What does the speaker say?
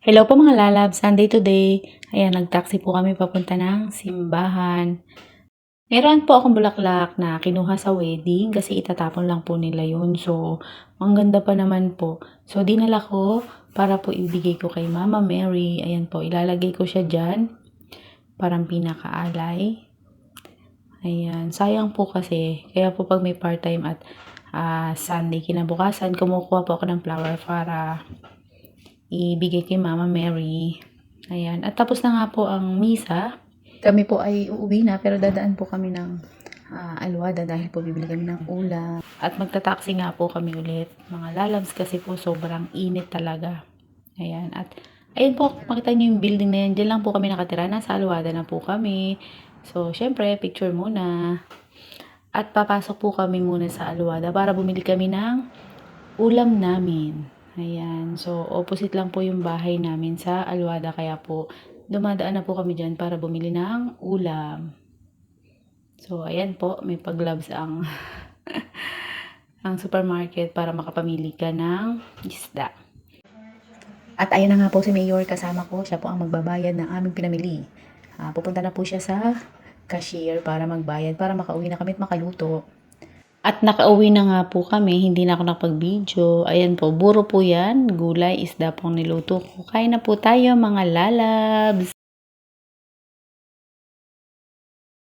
Hello po mga lalab, Sunday today. Ayan, nag-taxi po kami papunta ng simbahan. Meron po akong bulaklak na kinuha sa wedding kasi itatapon lang po nila yun. So, ang ganda pa naman po. So, dinala ko para po ibigay ko kay Mama Mary. Ayan po, ilalagay ko siya dyan. Parang pinakaalay. Ayan, sayang po kasi. Kaya po pag may part-time at Sunday kinabukasan, kumukuha po ako ng flower para ibigay kay Mama Mary. Ayan. At tapos na nga po ang misa. Kami po ay uuwi na pero dadaan po kami ng Alwada dahil po bibili kami ng ulam. At magta-taxi nga po kami ulit. Mga lalabs kasi po sobrang init talaga. Ayan. At ayun po, makita niyo yung building na yan. Diyan lang po kami nakatira. Nasa Alwada na po kami. So, syempre, picture muna. At papasok po kami muna sa Alwada para bumili kami ng ulam namin. Ayan. So, opposite lang po yung bahay namin sa Alwada. Kaya po, dumadaan na po kami dyan para bumili ng ulam. So, ayan po. May pag-gloves ang, ang supermarket para makapamili ka ng isda. At ayan na nga po si Mayor kasama ko. Siya po ang magbabayad ng aming pinamili. Pupunta na po siya sa cashier para magbayad para makauwi na kami at makaluto. At nakauwi na nga po kami, hindi na ako nakapag-video. Ayan po, buro po yan, gulay, isda pong niluto ko. Kain na po tayo mga lalabs!